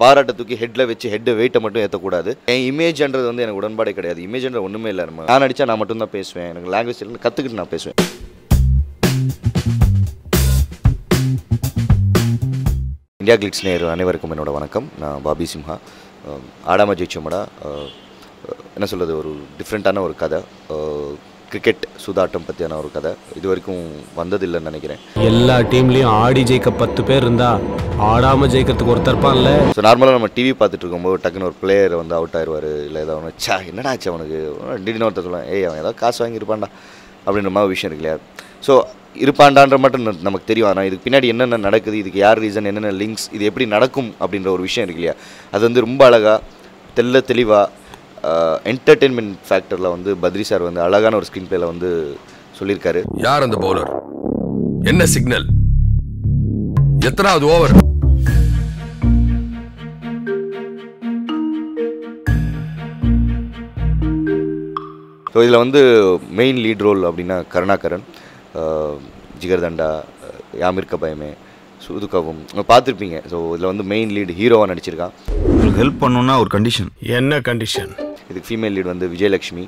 பாராட்ட தூக்கி ஹெட்டில் வச்சு ஹெட் வெயிட்டை மட்டும் ஏற்றக்கூடாது. என் இமேஜ்ன்றது வந்து எனக்கு உடன்பாடே கிடையாது. இமேஜ்ன்ற ஒன்றுமே இல்லை. நான் நடித்தா நான் மட்டும்தான் பேசுவேன். எனக்கு லாங்குவேஜ் இருந்து கற்றுக்கிட்டு நான் பேசுவேன். இந்தியா கிளிட்ஸ் நேயர் அனைவருக்கும் என்னோட வணக்கம். நான் பாபி சிம்ஹா. ஆடாம ஜெயிச்சோமடா என்ன சொல்கிறது, ஒரு டிஃப்ரெண்ட்டான ஒரு கதை. கிரிக்கெட் சூதாட்டம் பற்றியான ஒரு கதை. இது வரைக்கும் வந்ததில்லைன்னு நினைக்கிறேன். எல்லா டீம்லேயும் ஆடி ஜெயிக்க 10 பேர் இருந்தா ஆடாமல் ஜெயிக்கிறதுக்கு ஒருத்தர் இருப்பான்ல. ஸோ நார்மலாக நம்ம டிவி பார்த்துட்டு இருக்கும்போது டக்குன்னு ஒரு பிளேயர் வந்து அவுட் ஆயிடுவார். இல்லை ஏதாவது சா என்னடா ஆச்சு அவனுக்கு திடீர்னு ஒருத்தர் சொல்லுவான், ஏய் அவன் ஏதாவது காசு வாங்கியிருப்பான்டா அப்படின்ற மாதிரி விஷயம் இருக்கு இல்லையா. ஸோ இருப்பாண்டான்ற மட்டும் நமக்கு தெரியும். ஆனால் இதுக்கு பின்னாடி என்னென்ன நடக்குது, இதுக்கு யார் ரீசன், என்னென்ன லிங்க்ஸ், இது எப்படி நடக்கும் அப்படின்ற ஒரு விஷயம் இருக்கு இல்லையா. அது வந்து ரொம்ப அழகாக தெளிவாக என்டர்டெயின்மெண்ட் ஃபேக்டரில் வந்து பத்ரி சார் வந்து அழகான ஒரு ஸ்க்ரீன் பிளேல வந்து சொல்லியிருக்காரு. யார் அந்த பவுலர், என்ன சிக்னல், எத்தனாவது ஓவர், ஸோ இதில் வந்து மெயின் லீட் ரோல் அப்படின்னா கருணாகரன், ஜிகர்தண்டா, யாமிர்க பயமே, சுதுகவும் பார்த்துருப்பீங்க. ஸோ இதில் வந்து மெயின் லீட் ஹீரோவாக நடிச்சிருக்கான். உங்களுக்கு ஹெல்ப் பண்ணணும்னா ஒரு கண்டிஷன். என்ன கண்டிஷன்? இதுக்கு ஃபீமேல் லீட் வந்து விஜயலட்சுமி,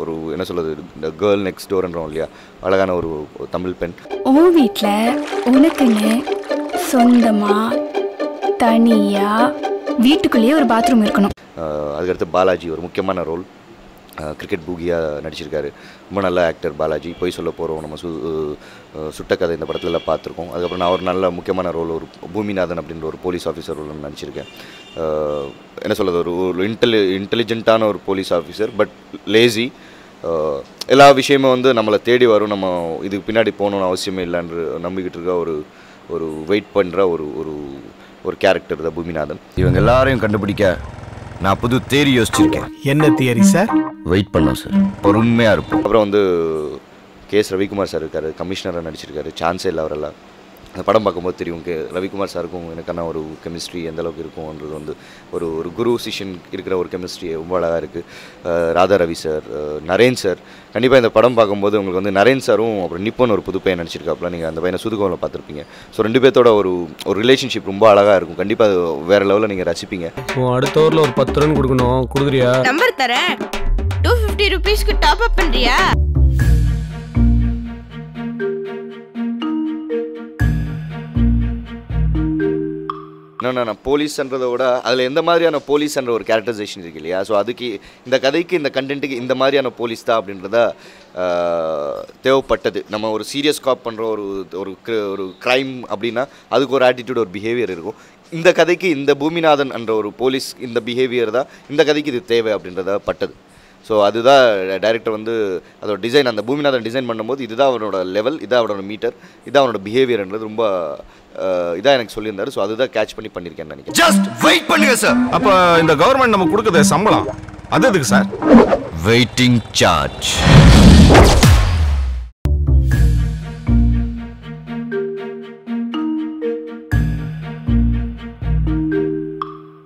ஒரு என்ன சொல்கிறது, இந்த கேர்ள் நெக்ஸ்ட் டோர்ன்றோம் இல்லையா, அழகான ஒரு தமிழ் பெண். உன் வீட்டில் உனக்குன்னு சொந்தமாக தனியாக வீட்டுக்குள்ளேயே ஒரு பாத்ரூம் இருக்கணும். அதுக்கடுத்து பாலாஜி ஒரு முக்கியமான ரோல். கிரிக்கெட் பூகியாக நடிச்சிருக்காரு. ரொம்ப நல்ல ஆக்டர் பாலாஜி. போய் சொல்ல போகிறோம் நம்ம சுட்ட கதை இந்த படத்தில் பார்த்துருக்கோம். அதுக்கப்புறம் நான் ஒரு நல்ல முக்கியமான ரோல், ஒரு பூமிநாதன் அப்படின்ற ஒரு போலீஸ் ஆஃபீஸர் ரோல் நடிச்சிருக்கேன். என்ன சொல்கிறது, ஒரு இன்டெலிஜென்ட்டான ஒரு போலீஸ் ஆஃபீஸர், பட் லேசி. எல்லா விஷயமும் வந்து நம்மளை தேடி வரும், நம்ம இதுக்கு பின்னாடி போகணுன்னு அவசியமே இல்லைன்ற நம்பிக்கிட்டு இருக்க ஒரு வெயிட் பண்ணுற ஒரு கேரக்டர் தான் பூமிநாதன். இவங்க எல்லாரையும் கண்டுபிடிக்க நான் புது தேரி யோசிச்சிருக்கேன். என்ன தியரி சார்? வெயிட் பண்ணோம் சார், பொறுமையாக இருப்போம். அப்புறம் வந்து கேஎஸ் ரவிக்குமார் சார் இருக்கார், கமிஷனராக நடிச்சிருக்காரு. சான்ஸே இல்லை அவரெல்லாம். அந்த படம் பார்க்கும்போது தெரியும் ரவிக்குமார் சாருக்கும் எனக்கான ஒரு கெமிஸ்ட்ரி எந்த அளவுக்கு இருக்கும்ன்றது வந்து ஒரு குரு சிஷன் இருக்கிற ஒரு கெமிஸ்ட்ரி ரொம்ப அழகாக இருக்குது. ராதா ரவி சார், நரேன் சார், கண்டிப்பாக இந்த படம் பார்க்கும்போது உங்களுக்கு வந்து நரேன் சாரும் அப்புறம் நிப்போன் ஒரு புது பையன் நடிச்சிருக்காப்புல. நீங்கள் அந்த பையனை சுதுகோவில் பார்த்துருப்பீங்க. ஸோ 2 பேர்த்தோட ஒரு ரிலேஷன்ஷிப் ரொம்ப அழகாக இருக்கும். கண்டிப்பாக அது வேறு லெவலில் நீங்கள் ரசிப்பீங்க. அடுத்த ஊரில் ஒரு 10 ரன் கொடுக்கணும், கொடுக்குறியா? நம்பர் தரேன், 250 rupeesக்கு டாப் அப் பண்ணுறியா? நான் போலீஸ்ன்றதை விட அதில் எந்த மாதிரியான போலீஸ்ன்ற ஒரு கேரக்டரைசேஷன் இருக்கு இல்லையா. ஸோ அதுக்கு இந்த கதைக்கு இந்த கண்டென்ட்டுக்கு இந்த மாதிரியான போலீஸ் தான் அப்படின்றத தேவைப்பட்டது. நம்ம ஒரு சீரியஸ் காப் பண்ணுற ஒரு க்ரைம் அப்படின்னா அதுக்கு ஒரு ஆட்டிடியூட், ஒரு பிஹேவியர் இருக்கும். இந்த கதைக்கு இந்த பூமிநாதன் என்ற ஒரு போலீஸ் இந்த பிஹேவியர் தான் இந்த கதைக்கு இது தேவை அப்படின்றத பட்டது. ஸோ அதுதான் டைரக்டர் வந்து அதோட டிசைன், அந்த பூமிநாதன் டிசைன் பண்ணும்போது இதுதான் அவனோட லெவல், இதான் அவனோட மீட்டர், இதான் அவனோட பிஹேவியர்ன்றது ரொம்ப இதாக எனக்கு சொல்லியிருந்தாரு. ஸோ அதுதான் கேட்ச் பண்ணியிருக்கேன்னு நினைக்கிறேன். ஜஸ்ட் வெயிட் பண்ணுங்க சார். அப்போ இந்த கவர்மெண்ட் நம்ம கொடுக்குற சம்பளம் அது எதுக்கு சார்? Waiting charge.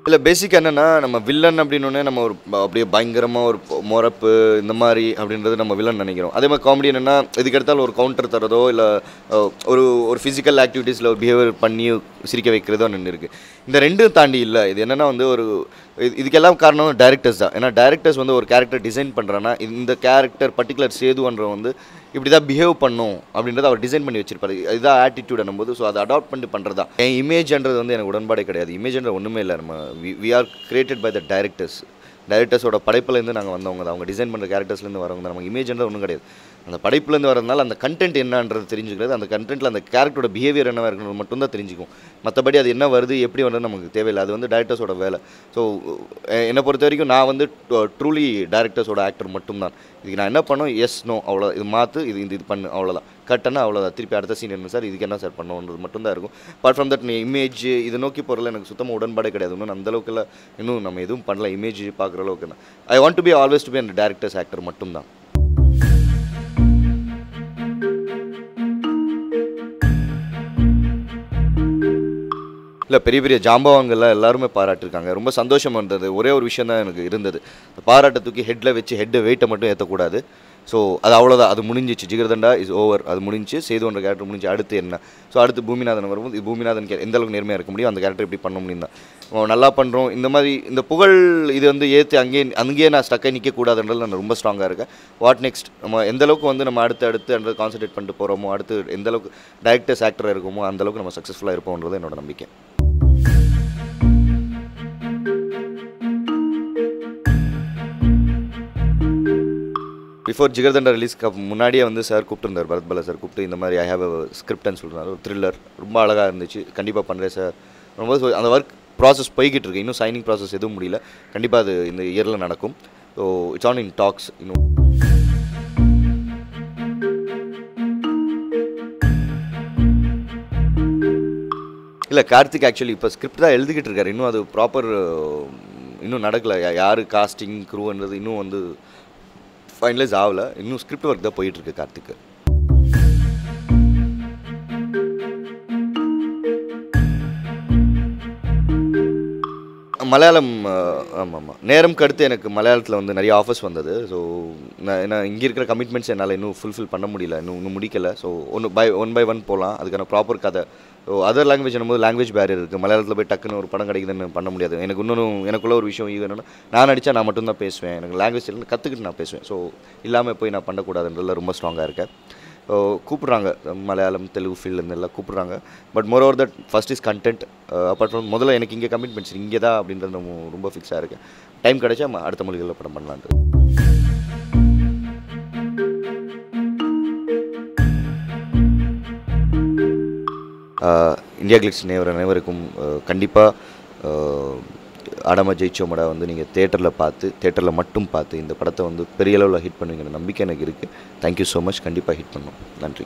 இல்லை பேசிக் என்னென்னா, நம்ம வில்லன் அப்படின்னோடனே நம்ம ஒரு அப்படியே பயங்கரமாக ஒரு மொரப்பு இந்த மாதிரி அப்படின்றது நம்ம வில்லன் நினைக்கிறோம். அதே மாதிரி காமெடி என்னென்னா, இதுக்கு எடுத்தாலும் ஒரு கவுண்டர் தரதோ இல்லை ஒரு ஃபிசிக்கல் ஆக்டிவிட்டீஸில் ஒரு பிஹேவியர் பண்ணி சிரிக்க வைக்கிறதோ நின்று இருக்குது. இந்த ரெண்டும் தாண்டி இல்லை. இது என்னென்னா வந்து இதுக்கெல்லாம் காரணம் டைரக்டர்ஸ் தான். ஏன்னா டைரக்டர்ஸ் வந்து ஒரு கேரக்டர் டிசைன் பண்ணுறேன்னா இந்த கேரக்டர் பர்டிகுலர் சேதுன்ற வந்து இப்படி தான் பிஹேவ் பண்ணும் அப்படின்றத அவர் டிசைன் பண்ணி வச்சிருப்பாரு. இதுதான் ஆட்டிடியூட் என்னும்போது ஸோ அதை அடாப்ட் பண்ணி பண்ணுறது தான். என் இமேஜ்ன்றது வந்து எனக்கு உடன்பாடே கிடையாது. இமேஜ்ன்ற ஒன்றுமே இல்லை. நம்ம we are created by the டைரக்டர்ஸோட படைப்புலேருந்து நாங்கள் வந்தவங்க தான். அவங்க டிசைன் பண்ணுற கேரக்டர்ஸ்லேருந்து வரவங்க தான். நமக்கு இமேஜ்ன்றது ஒன்றும் கிடையாது. அந்த படைப்புலேருந்து வரதுனால அந்த கண்டென்ட் என்னன்றது தெரிஞ்சுக்கிறது, அந்த கண்டென்ட்டில் அந்த கேரக்டரோட பிஹேவியர் என்னவாக இருக்கணும் மட்டும்தான் தெரிஞ்சுக்கும். மற்றபடி அது என்ன வருது எப்படி வருது நமக்கு தேவையில்லை. அது வந்து டைரக்டர்ஸோட வேலை. ஸோ என்னை பொறுத்த வரைக்கும் நான் வந்து ட்ரூலி டைரக்டர்ஸோட ஆக்டர் மட்டும்தான். இதுக்கு நான் என்ன பண்ணோம், எஸ் நோ அவ்வளோ, இது மாற்று, இது பண்ணு, அவ்வளோதான். கட்டனா அவ்வளோதான். திருப்பி அடுத்த சீன் என்ன சார், இதுக்கு என்ன சார் பண்ணணுன்றது மட்டும்தான் இருக்கும். அப்பார்ட் ஃப்ரம் தட் இமேஜ் இதை நோக்கி போகிறல எனக்கு சுத்தமாக உடன்பாடே கிடையாது. இன்னும் அந்தளவுக்குலாம் இன்னும் நம்ம எதுவும் பண்ணல. இமேஜ் பார்க்குற அளவுக்கு தான். I want to be always to be அந்த டைரக்டர்ஸ் ஆக்டர் மட்டும்தான். இல்லை பெரிய பெரிய ஜாம்பவான்கள்லாம் எல்லாருமே பாராட்டிருக்காங்க. ரொம்ப சந்தோஷமாக இருந்தது. ஒரே ஒரு விஷயம் தான் எனக்கு இருந்தது, பாராட்ட தூக்கி ஹெட்டில் வச்சு ஹெட் வெயிட்டை மட்டும் ஏற்றக்கூடாது. ஸோ அது அவ்வளோதான், அது முடிஞ்சிச்சு. ஜிகர்தண்டா இஸ் ஓவர், அது முடிஞ்சு. சேதுன்ற கேரக்டர் முடிஞ்சு. அடுத்து என்ன? ஸோ அடுத்து பூமிநாதன் வரும்போது இது பூமிநாதன் எந்த அளவுக்கு நேர்மையாக இருக்க முடியும், அந்த கேரக்டர் எப்படி பண்ண முடியும் தான் நல்லா பண்ணுறோம். இந்த மாதிரி இந்த புகழ் இது வந்து ஏற்று அங்கேயே நான் ஸ்டக்காக நிற்கக்கூடாதுன்றது நான் ரொம்ப ஸ்ட்ராங்காக இருக்கேன். வாட் நெக்ஸ்ட், நம்ம எந்த அளவுக்கு வந்து நம்ம அடுத்து கான்சன்ட்ரேட் பண்ணிட்டு போகிறோமோ, அடுத்து எந்த அளவுக்கு டைரக்டர்ஸ் ஆக்டராக இருக்குமோ அந்த அளவுக்கு நம்ம சக்ஸஸ்ஃபுல்லாக இருப்போம்ன்றது என்னோட நம்பிக்கை. பிஃபோர் ஜிகர்தண்டா ரிலீஸ்க்கு முன்னாடியே வந்து சார் கூப்பிட்டுருந்தார், பரத் பாலா சார் கூப்பிட்டு இந்த மாதிரி ஐ ஹேவ் அ ஸ்கிரிப்ட்னு சொல்கிறார், ஒரு த்ரில்லர் ரொம்ப அழகாக இருந்துச்சு, கண்டிப்பாக பண்ணுறேன் சார். ரொம்ப அந்த ஒர்க் ப்ராசஸ் போய்கிட்டு இருக்கு, இன்னும் சைனிங் ப்ராசஸ் எதுவும் முடியல, கண்டிப்பாக அது இந்த இயரில் நடக்கும். So it's on in talks. இன்னும் இல்லை, கார்த்திக் ஆக்சுவலி இப்போ ஸ்கிரிப்ட் தான் எழுதிக்கிட்டு இருக்காரு, இன்னும் அது ப்ராப்பர் இன்னும் நடக்கலை. யார் காஸ்டிங் க்ரூன்றது இன்னும் வந்து ஃபைனலைஸ் ஆகலை, இன்னும் ஸ்கிரிப்ட் ஒர்க் தான் போயிட்டுருக்கு கார்த்திக்கு. மலையாளம், ஆமாம், நேரம்க்கு அடுத்து எனக்கு மலையாளத்தில் வந்து நிறைய ஆஃபர்ஸ் வந்தது. ஸோ நான் இங்கே இருக்கிற கமிட்மெண்ட்ஸ் என்னால் இன்னும் ஃபுல்ஃபில் பண்ண முடியல, இன்னும் முடிக்கலை. ஸோ ஒன் பை ஒன் போகலாம், அதுக்கான ப்ராப்பர் கதை. ஸோ அதர் லாங்குவேஜ் என்னும்போது லாங்குவேஜ் பேரியர் இருக்குது. மலையாளத்தில் போய் டக்குன்னு ஒரு படம் கிடைக்குதுன்னு பண்ண முடியாது. எனக்கு எனக்குள்ள ஒரு விஷயம் என்னென்னா, நான் நடித்தா நான் மட்டும்தான் பேசுவேன், எனக்கு லாங்குவேஜ் இல்லைன்னு கற்றுக்கிட்டு நான் பேசுவேன். ஸோ இல்லாமல் போய் நான் பண்ணக்கூடாதுன்றதுல ரொம்ப ஸ்ட்ராங்காக இருக்கேன். கூப்பிட்றாங்க, மலையாளம் தெலுங்கு ஃபீல்டுலேருந்து எல்லாம் கூப்பிட்றாங்க. But more over that first is content. Apart from முதல்ல எனக்கு இங்கே கமிட்மெண்ட்ஸ் இங்கே தான் அப்படின்றது நம்ம ரொம்ப ஃபிக்ஸாக இருக்கேன். டைம் கிடைச்சா அடுத்த மொழிகளில் படம் பண்ணலான்ட்டு. இந்தியா கிளிக்ஸ் அனைவருக்கும் கண்டிப்பாக ஆடாம ஜெயிச்சோமடா வந்து நீங்கள் தேட்டரில் மட்டும் பார்த்து இந்த படத்தை வந்து பெரிய அளவில் ஹிட் பண்ணுவீங்கிற நம்பிக்கை எனக்கு இருக்குது. Thank you so much. கண்டிப்பாக ஹிட் பண்ணணும். நன்றி.